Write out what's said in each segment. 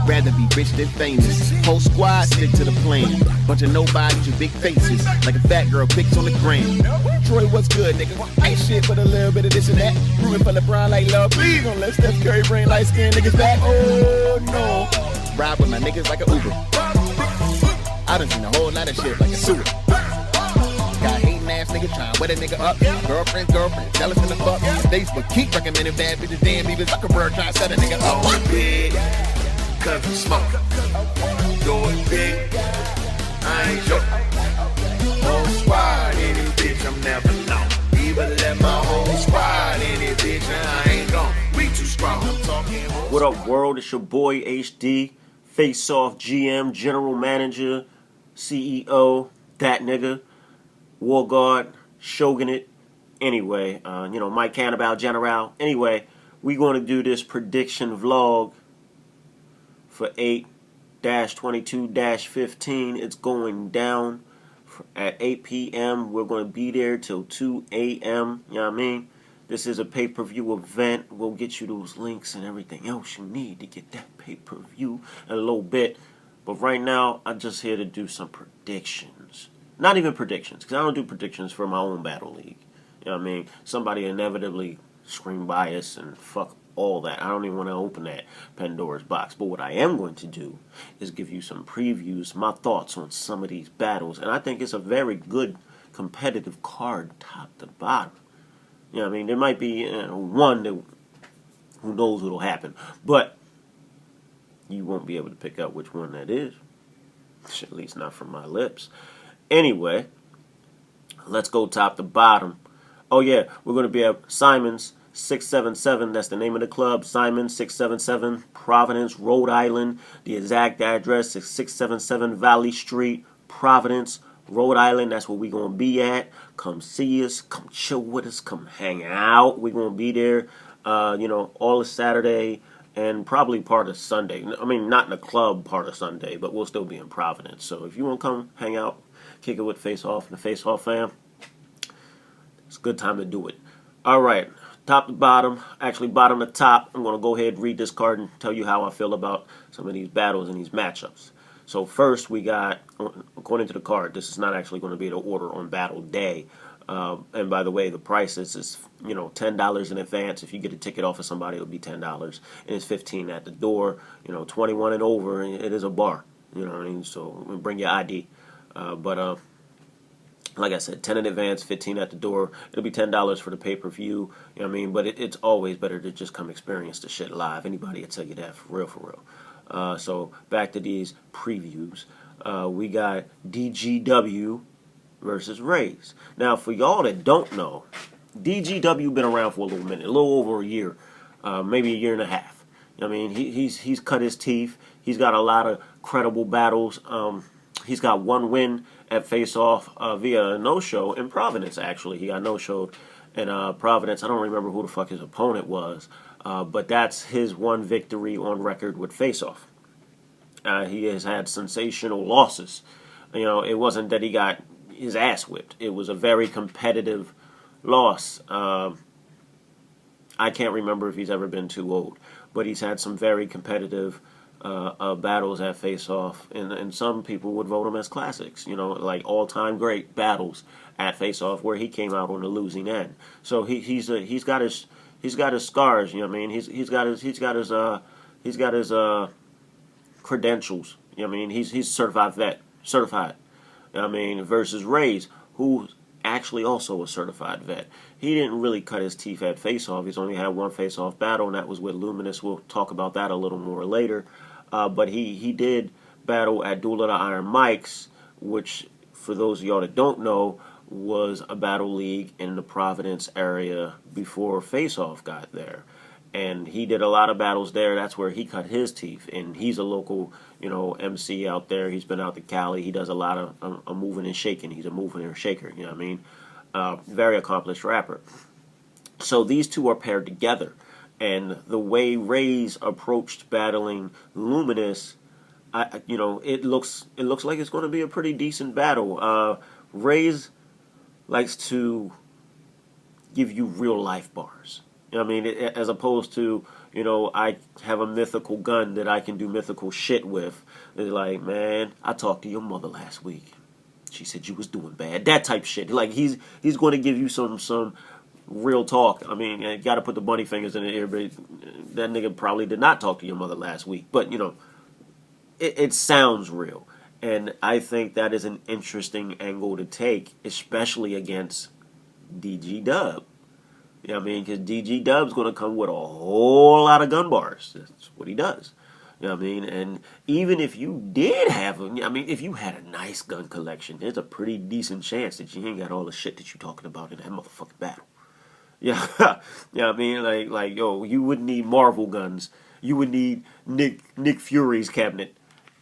rather be rich than famous. Whole squad stick to the plan. Bunch of nobodies with big faces, like a fat girl pics on the gram. Troy, what's good, nigga? Ain't shit but a little bit of this and that. Rooting for LeBron like love, please don't let Steph Curry bring light skinned niggas back. Oh no. Ride with my niggas like a Uber. I done seen a whole lot of shit like a sewer. Got hating ass nigga trying to wet a nigga up. Girlfriend, jealous in the fuck. Facebook keep recommending bad bitches. Damn, even Zuckerberg trying to set a nigga up. Oh, big, cause we smoke. Do it big, I ain't joking. Whole squad in this bitch, I'm never known. Even let my whole squad in this bitch, I ain't gone. We too strong. What up, world? It's your boy HD, Face Off GM, General Manager, CEO, that nigga, War Guard, Shogunate. Anyway, Mike Cannibal General. Anyway, we going to do this prediction vlog for 8-22-15. It's going down at 8 p.m. We're going to be there till 2 a.m. You know what I mean? This is a pay-per-view event. We'll get you those links and everything else you need to get that pay-per-view in a little bit. But right now, I'm just here to do some predictions. Not even predictions, because I don't do predictions for my own battle league. You know what I mean? Somebody inevitably scream bias and fuck all that. I don't even want to open that Pandora's box. But what I am going to do is give you some previews, my thoughts on some of these battles. And I think it's a very good competitive card top to bottom. You know what I mean? There might be one that who knows what'll happen. But you won't be able to pick out which one that is. At least not from my lips. Anyway, let's go top to bottom. Oh yeah, we're going to be at Simon's 677. That's the name of the club. Simon's 677, Providence, Rhode Island. The exact address is 677 Valley Street, Providence, Rhode Island. That's where we're going to be at. Come see us. Come chill with us. Come hang out. We're going to be there, all of Saturday and probably part of Sunday. I mean, not in the club part of Sunday, but we'll still be in Providence. So if you want to come hang out, kick it with Face Off and the Face Off fam, it's a good time to do it. All right. Top to bottom, actually bottom to top, I'm going to go ahead and read this card and tell you how I feel about some of these battles and these matchups. So first we got, according to the card, this is not actually going to be the order on battle day. And by the way, the price is $10 in advance. If you get a ticket off of somebody, it'll be $10. And it's $15 at the door. 21 and over, it is a bar. You know what I mean? So bring your ID. Like I said, 10 in advance, 15 at the door. It'll be $10 for the pay-per-view. You know what I mean? But it's always better to just come experience the shit live. Anybody will tell you that for real. So back to these previews. We got DGW versus Rays. Now, for y'all that don't know, DGW been around for a little minute, a little over a year, maybe a year and a half. You know what I mean? He's cut his teeth. He's got a lot of credible battles. He's got one win at Face Off via a no-show in Providence, actually. He got no-showed in Providence. I don't remember who the fuck his opponent was, but that's his one victory on record with Face Off. He has had sensational losses. It wasn't that he got his ass whipped. It was a very competitive loss. I can't remember if he's ever been too old, but he's had some very competitive battles at Face Off, and some people would vote him as classics, like all-time great battles at Face Off where he came out on the losing end. So he's got his scars, you know what I mean? He's got his credentials, you know what I mean? He's certified vet, you know what I mean, versus Rays, who's actually also a certified vet. He didn't really cut his teeth at Face Off. He's only had one Face Off battle, and that was with Luminous. We'll talk about that a little more later. But he did battle at Duel of the Iron Mikes, which, for those of y'all that don't know, was a battle league in the Providence area before Face Off got there. And he did a lot of battles there. That's where he cut his teeth. And he's a local, MC out there. He's been out to Cali. He does a lot of moving and shaking. He's a moving and shaker, you know what I mean? Very accomplished rapper. So these two are paired together. And the way Rays approached battling Luminous, it looks like it's going to be a pretty decent battle. Rays likes to give you real life bars. You know what I mean? As opposed to, I have a mythical gun that I can do mythical shit with. It's like, man, I talked to your mother last week. She said you was doing bad. That type shit. Like he's going to give you some real talk. I mean, you got to put the bunny fingers in the ear, but that nigga probably did not talk to your mother last week. But it sounds real, and I think that is an interesting angle to take, especially against DG Dub. You know what I mean? Because DG Dub's going to come with a whole lot of gun bars. That's what he does. You know what I mean? And even if you did have them, I mean, if you had a nice gun collection, there's a pretty decent chance that you ain't got all the shit that you talking about in that motherfucking battle. Yeah, you know what I mean? Like, yo, you wouldn't need Marvel guns. You would need Nick Fury's cabinet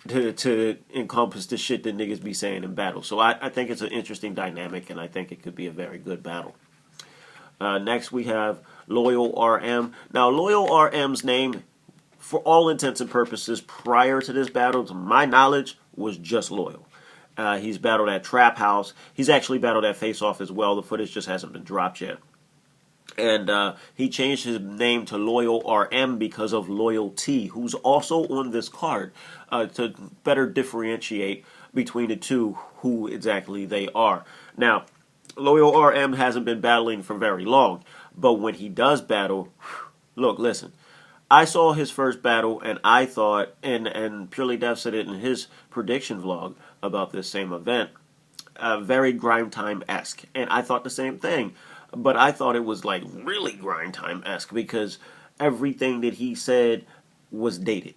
to encompass the shit that niggas be saying in battle. So I think it's an interesting dynamic, and I think it could be a very good battle. Next, we have Loyal RM. Now, Loyal RM's name, for all intents and purposes, prior to this battle, to my knowledge, was just Loyal. He's battled at Trap House. He's actually battled at Face Off as well. The footage just hasn't been dropped yet. And he changed his name to Loyal RM because of Loyalty, who's also on this card, to better differentiate between the two who exactly they are. Now, Loyal RM hasn't been battling for very long, but when he does battle, look, listen, I saw his first battle and I thought, and Purely Dev said it in his prediction vlog about this same event, very Grime Time-esque, and I thought the same thing, but I thought it was like really Grime Time-esque because everything that he said was dated.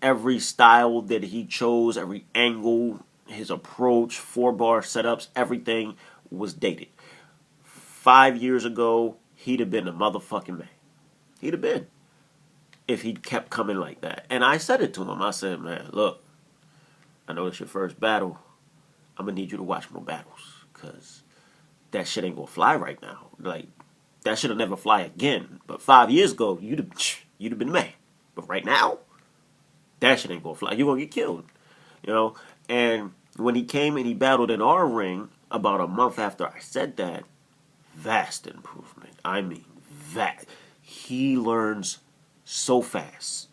Every style that he chose, every angle, his approach, 4-bar setups, everything was dated. 5 years ago, he'd have been a motherfucking man. He'd have been. If he kept coming like that. And I said it to him. I said, man, look, I know it's your first battle. I'm going to need you to watch more battles. Because that shit ain't going to fly right now. Like, that shit'll never fly again. But 5 years ago, you'd have been the man. But right now, that shit ain't going to fly. You're going to get killed. And when he came and he battled in our ring, about a month after I said that, vast improvement. I mean, he learns so fast.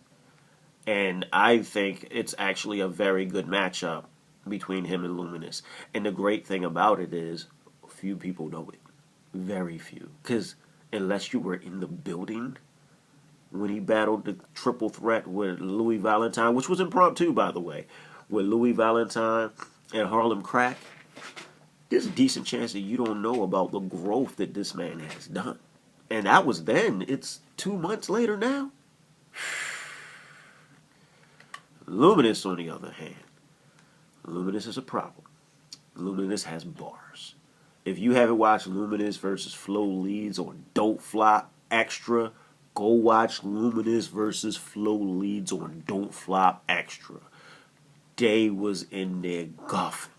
And I think it's actually a very good matchup between him and Luminous. And the great thing about it is, few people know it. Very few. Because unless you were in the building when he battled the triple threat with Louis Valentine, which was impromptu, by the way, with Louis Valentine and Harlem Crack, there's a decent chance that you don't know about the growth that this man has done. And that was then. It's 2 months later now. Luminous, on the other hand, Luminous is a problem. Luminous has bars. If you haven't watched Luminous versus Flo Leads on Don't Flop Extra, go watch Luminous versus Flo Leads on Don't Flop Extra. Day was in there guffing.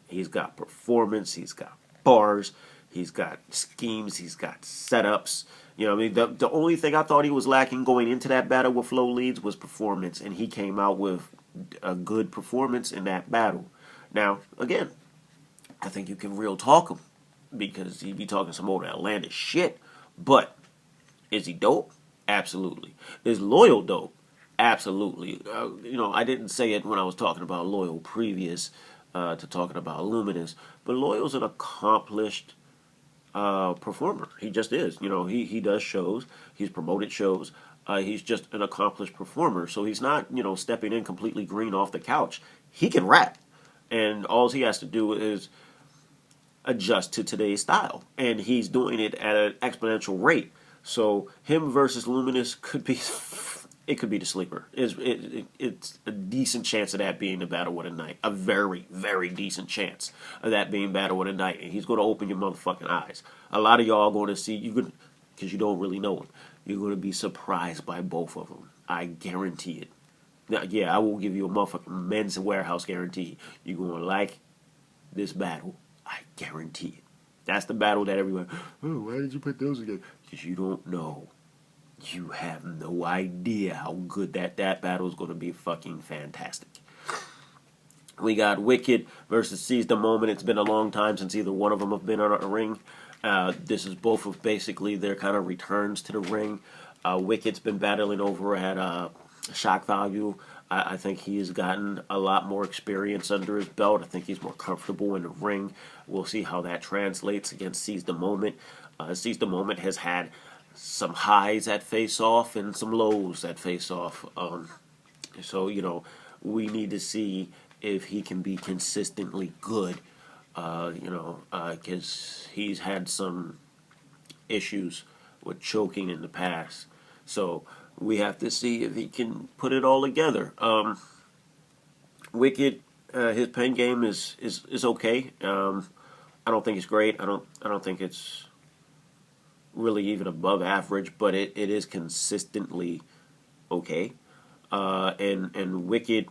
He's got performance, he's got bars, he's got schemes, he's got setups. You know what I mean? The only thing I thought he was lacking going into that battle with Flo Leads was performance, and he came out with a good performance in that battle. Now, again, I think you can real talk him because he'd be talking some old outlandish shit, but is he dope? Absolutely. Is Loyal dope? Absolutely. I didn't say it when I was talking about Loyal previous to talking about Luminous, but Loyal's an accomplished performer. He just is. He does shows. He's promoted shows. He's just an accomplished performer. So he's not, stepping in completely green off the couch. He can rap. And all he has to do is adjust to today's style. And he's doing it at an exponential rate. So him versus Luminous could be the sleeper. It's a decent chance of that being the battle of the night. A very, very decent chance of that being battle of the night. And he's going to open your motherfucking eyes. A lot of y'all are going to see, because you don't really know him, you're going to be surprised by both of them. I guarantee it. Now, yeah, I will give you a motherfucking Men's Warehouse guarantee. You're going to like this battle. I guarantee it. That's the battle that everyone, oh, why did you put those together? Because you don't know. You have no idea how good that battle is going to be. Fucking fantastic. We got Wicked versus Seize the Moment. It's been a long time since either one of them have been on a ring. This is both of basically their kind of returns to the ring. Wicked's been battling over at shock value. I think he's gotten a lot more experience under his belt. I think he's more comfortable in the ring. We'll see how that translates against Seize the Moment. Seize the Moment has had some highs at face-off and some lows at face-off. So, we need to see if he can be consistently good, because he's had some issues with choking in the past. So we have to see if he can put it all together. Wicked, his pen game is okay. I don't think it's great. I don't think it's really even above average, but it is consistently okay. And Wicked,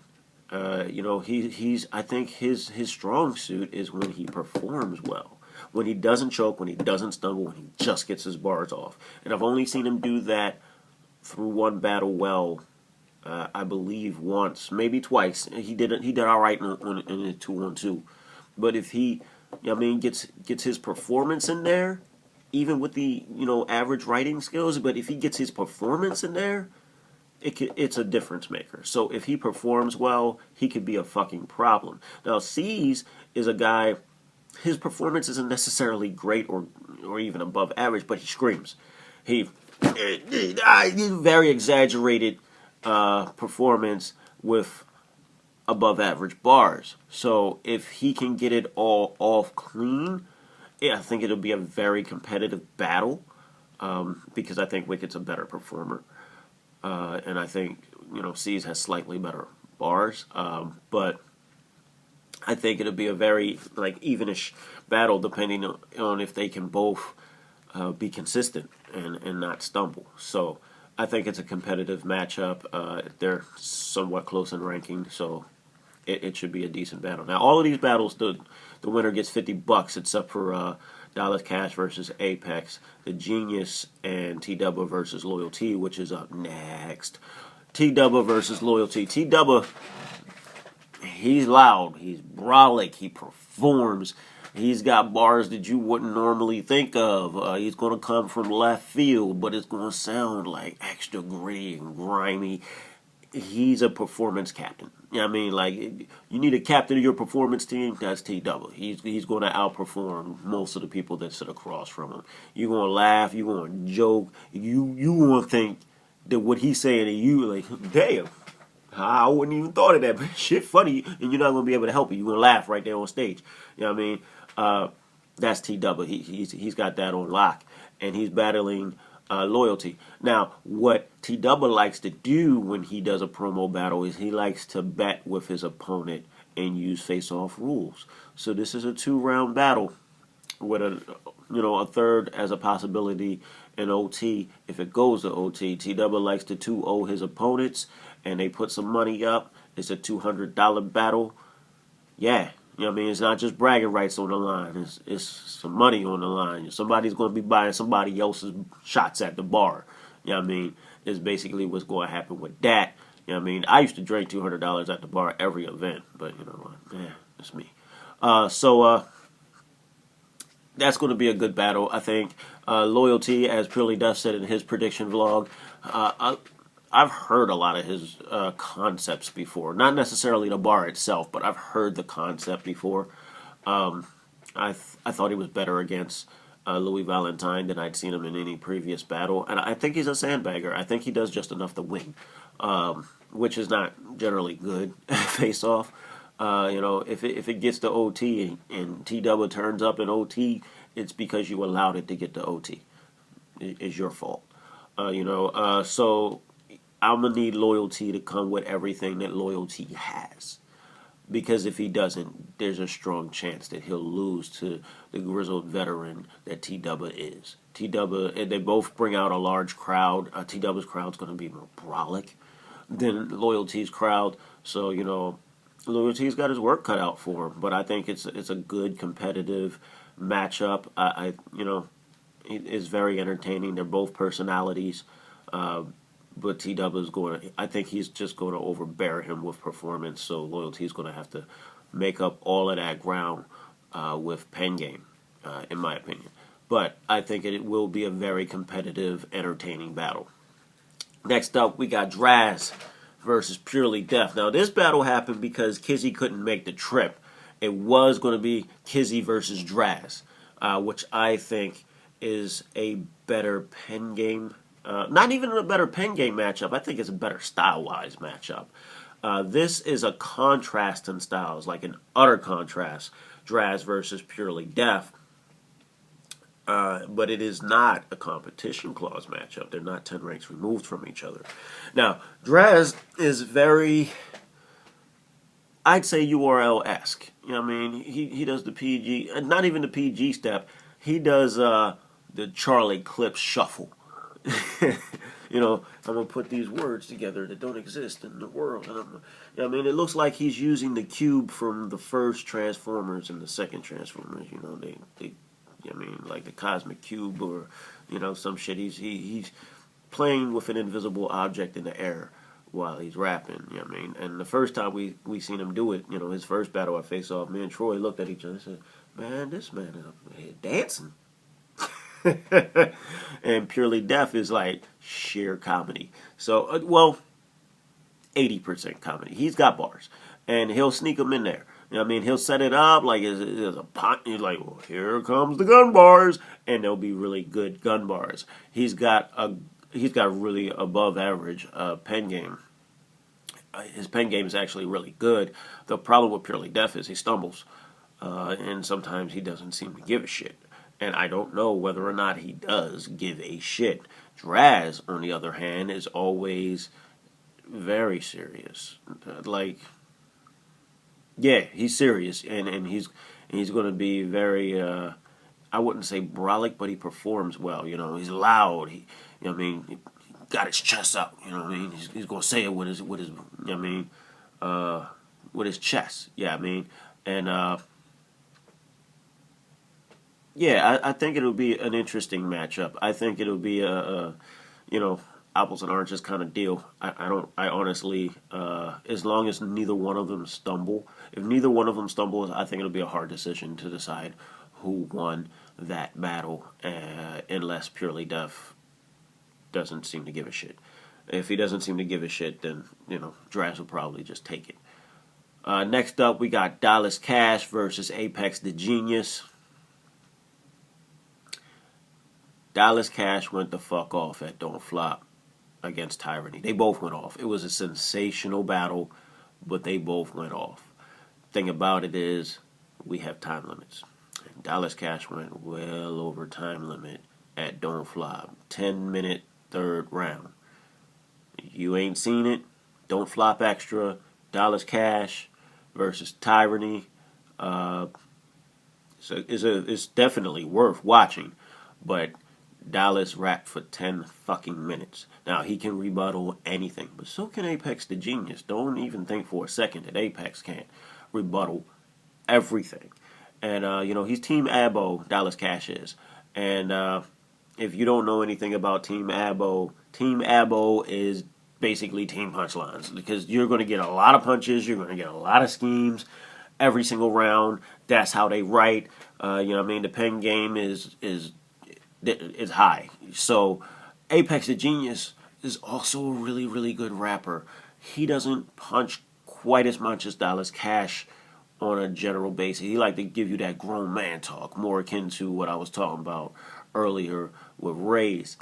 he's I think his strong suit is when he performs well, when he doesn't choke, when he doesn't stumble, when he just gets his bars off. And I've only seen him do that through one battle well, I believe once, maybe twice. He did all right in a 2-on-2. But if he, gets his performance in there, even with the average writing skills, but if he gets his performance in there, it's a difference maker. So if he performs well, he could be a fucking problem. Now, C's is a guy. His performance isn't necessarily great or even above average, but he screams. He's very exaggerated performance with above average bars. So if he can get it all off clean, I think it'll be a very competitive battle, because I think Wicked's a better performer. And I think, C's has slightly better bars. But I think it'll be a very, evenish battle depending on if they can both be consistent and not stumble. So I think it's a competitive matchup. They're somewhat close in ranking, so it should be a decent battle. Now, all of these battles, the winner gets $50 except for Dallas Cash versus Apex, The Genius, and T-Dubba versus Loyalty, which is up next. T-Dubba versus Loyalty. T-Dubba, he's loud, he's brolic, he performs. He's got bars that you wouldn't normally think of. He's going to come from left field, but it's going to sound like extra gritty and grimy. He's a performance captain. You need a captain of your performance team, that's T-Double. He's going to outperform most of the people that sit across from him. You're going to laugh, you're going to joke, you going to think that what he's saying to you, damn, I wouldn't even thought of that, but shit funny, and you're not going to be able to help it. You're going to laugh right there on stage. You know what I mean? That's T-Double. He's got that on lock, and he's battling Loyalty. Now, what T-Double likes to do when he does a promo battle is he likes to bet with his opponent and use face-off rules. So this is a 2-round battle with a third as a possibility in OT. If it goes to OT, T-Double likes to 2-0 his opponents, and they put some money up. It's a $200 battle. Yeah. It's not just bragging rights on the line. It's some money on the line. Somebody's going to be buying somebody else's shots at the bar. Is basically what's going to happen with that. I used to drink $200 at the bar every event, but it's me. So that's going to be a good battle, I think. Loyalty, as Purely Duff said in his prediction vlog, I've heard a lot of his concepts before. Not necessarily the bar itself, but I've heard the concept before. I thought he was better against Louis Valentine than I'd seen him in any previous battle. And I think he's a sandbagger. I think he does just enough to win, which is not generally good face-off. If it gets to OT and T-Double turns up in OT, it's because you allowed it to get to OT. It's your fault. So I'm going to need Loyalty to come with everything that Loyalty has. Because if he doesn't, there's a strong chance that he'll lose to the grizzled veteran that T-Dubba is. T-Dubba, they both bring out a large crowd. T-Dubba's crowd's going to be more brolic than Loyalty's crowd. So, Loyalty's got his work cut out for him. But I think it's a good competitive matchup. It's very entertaining. They're both personalities. But T-Dubba I think he's just going to overbear him with performance, so Loyalty's going to have to make up all of that ground with pen game, in my opinion. But I think it will be a very competitive, entertaining battle. Next up, we got Draz versus Purely Deaf. Now, this battle happened because Kizzy couldn't make the trip. It was going to be Kizzy versus Draz, which I think is a better pen game. Not even a better pen game matchup. I think it's a better style-wise matchup. This is a contrast in styles, like an utter contrast. Draz versus Purely Deaf. But it is not a competition clause matchup. They're not 10 ranks removed from each other. Now, Draz is very, I'd say URL-esque. You know what I mean? He does the PG, not even the PG step. He does the Charlie Clips shuffle. You know, I'm going to put these words together that don't exist in the world. And I mean, it looks like he's using the cube from the first Transformers and the second Transformers. You know, they I mean, like the Cosmic Cube or, you know, some shit. He's playing with an invisible object in the air while he's rapping, you know what I mean? And the first time we seen him do it, you know, his first battle at Face Off, me and Troy looked at each other and said, man, this man is up here dancing. And Purely Deaf is like sheer comedy. So, well, 80% comedy. He's got bars, and he'll sneak them in there. You know what I mean? He'll set it up like it's a pot. He's like, well, here comes the gun bars, and they'll be really good gun bars. He's got really above average pen game. His pen game is actually really good. The problem with Purely Deaf is he stumbles, and sometimes he doesn't seem to give a shit. And I don't know whether or not he does give a shit. Draz, on the other hand, is always very serious. Like, yeah, he's serious, and he's going to be very. I wouldn't say brolic, but he performs well. You know, he's loud. You know what I mean? He got his chest out. You know what I mean? He's going to say it with his. You know what I mean? With his chest. Yeah, I mean, and yeah, I think it'll be an interesting matchup. I think it'll be a you know, apples and oranges kind of deal. I honestly, as long as neither one of them stumble, if neither one of them stumbles, I think it'll be a hard decision to decide who won that battle, unless Purely Deaf doesn't seem to give a shit. If he doesn't seem to give a shit, then, you know, Draz will probably just take it. Next up, we got Dallas Cash versus Apex the Genius. Dallas Cash went the fuck off at Don't Flop against Tyranny. They both went off. It was a sensational battle, but they both went off. Thing about it is, we have time limits. And Dallas Cash went well over time limit at Don't Flop. 10-minute third round. You ain't seen it? Don't Flop Extra, Dallas Cash versus Tyranny. So it's definitely worth watching, but Dallas rapped for 10 fucking minutes. Now, he can rebuttal anything, but so can Apex the Genius. Don't even think for a second that Apex can't rebuttal everything. And, you know, he's Team Abo, Dallas Cash is. And if you don't know anything about Team Abo is basically Team Punchlines, because you're going to get a lot of punches, you're going to get a lot of schemes every single round. That's how they write. You know what I mean? The pen game is high. So Apex the Genius is also a really, really good rapper. He doesn't punch quite as much as Dallas Cash on a general basis. He like to give you that grown man talk, more akin to what I was talking about earlier with Ray's.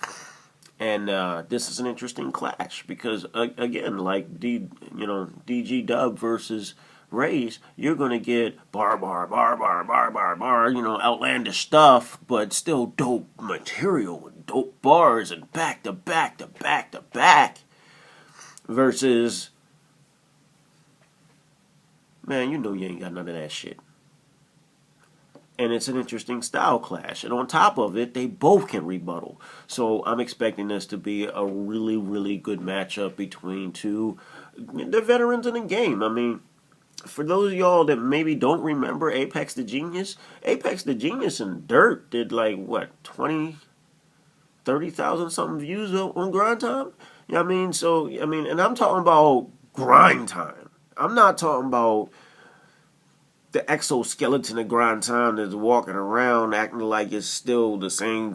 And this is an interesting clash because, again, like DG Dub versus Ray's, you're going to get bar, you know, outlandish stuff, but still dope material and dope bars and back to back to back to back versus, man, you know you ain't got none of that shit. And it's an interesting style clash. And on top of it, they both can rebuttal. So I'm expecting this to be a really, really good matchup between the veterans in the game. I mean, for those of y'all that maybe don't remember Apex the Genius and Dirt did like, what, 20, 30,000 something views on grind time? You know what I mean? So, I mean, and I'm talking about grind time. I'm not talking about the exoskeleton of Grind Time that's walking around acting like it's still the same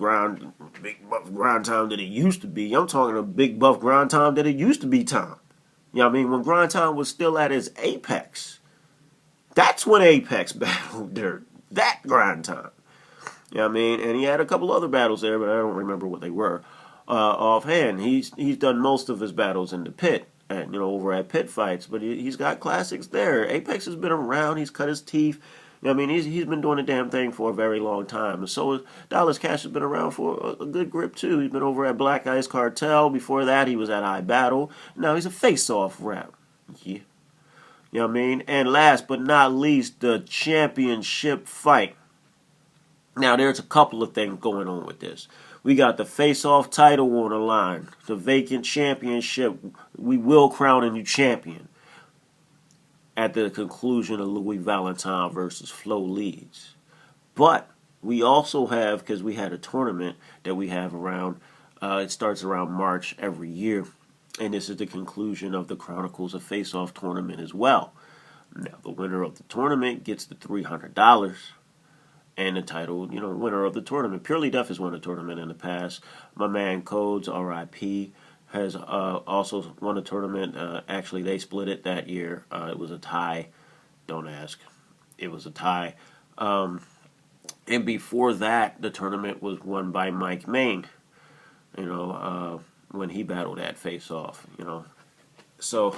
big buff Grind Time that it used to be. I'm talking a big buff Grind Time that it used to be time. You know what I mean? When Grind Time was still at its apex. That's when Apex battled Dirt. That Grind Time. You know what I mean? And he had a couple other battles there, but I don't remember what they were. Offhand, he's done most of his battles in the pit, over at pit fights. But he's got classics there. Apex has been around. He's cut his teeth. You know what I mean? He's been doing the damn thing for a very long time. And so is Dallas Cash has been around for a good grip too. He's been over at Black Ice Cartel. Before that, he was at iBattle. Now he's a face-off rap. Yeah. You know what I mean? And last but not least, the championship fight. Now, there's a couple of things going on with this. We got the face-off title on the line. The vacant championship. We will crown a new champion at the conclusion of Louis Valentine versus Flo Leeds. But we also have, because we had a tournament that we have around, it starts around March every year. And this is the conclusion of the Chronicles of Face-Off tournament as well. Now, the winner of the tournament gets the $300 and the title, winner of the tournament. Purely Deaf has won a tournament in the past. My man Codes, R.I.P., has also won a tournament. Actually, they split it that year. It was a tie. Don't ask. It was a tie. And before that, the tournament was won by Mike Main. When he battled at Face Off, So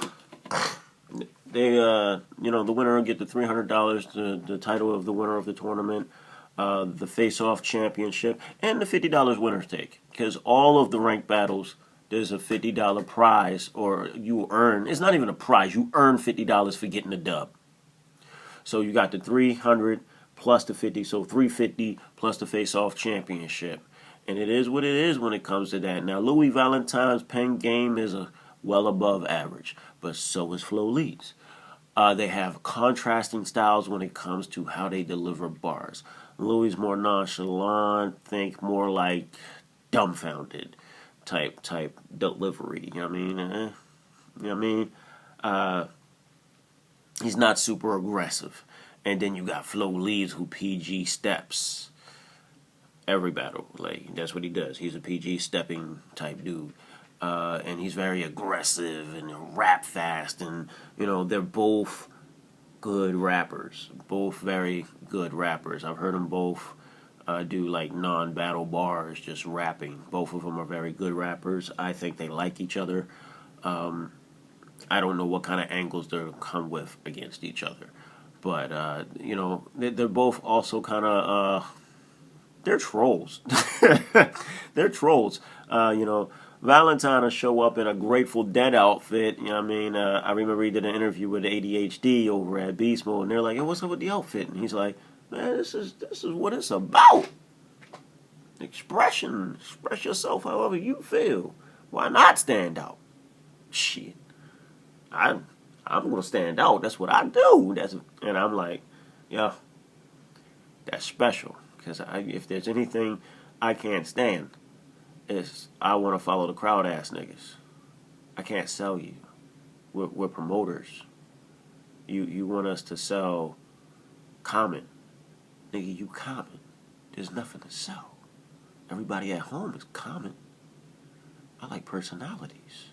they, the winner will get the $300, the title of the winner of the tournament, the Face Off championship, and the $50 winner's take. Because all of the ranked battles, there's a $50 prize, or you earn. It's not even a prize. You earn $50 for getting the dub. So you got the $300 plus the $50, so $350 plus the Face Off championship. And it is what it is when it comes to that. Now, Louis Valentine's pen game is well above average, but so is Flo Leeds. They have contrasting styles when it comes to how they deliver bars. Louis is more nonchalant, think more like dumbfounded type delivery. You know what I mean? He's not super aggressive. And then you got Flo Leeds, who PG steps every battle. Like, that's what he does. He's a PG stepping type dude. And he's very aggressive and rap fast. And, they're both good rappers. Both very good rappers. I've heard them both do, like, non-battle bars, just rapping. Both of them are very good rappers. I think they like each other. I don't know what kind of angles they'll come with against each other. But, they're both also kind of... they're trolls. They're trolls. Valentine will show up in a Grateful Dead outfit. You know what I mean? I remember he did an interview with ADHD over at Beast Mode, and they're like, "Hey, what's up with the outfit?" And he's like, "Man, this is what it's about. Express yourself however you feel. Why not stand out? Shit, I'm gonna stand out. That's what I do. And I'm like, yeah, that's special." Because if there's anything I can't stand, it's I want to follow the crowd ass niggas. I can't sell you. We're promoters. You want us to sell Common. Nigga, you Common. There's nothing to sell. Everybody at home is Common. I like personalities.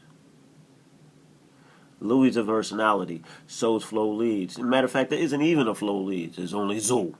Louis is a personality. So is Flo Leeds. As a matter of fact, there isn't even a Flo Leeds. There's only Zoo.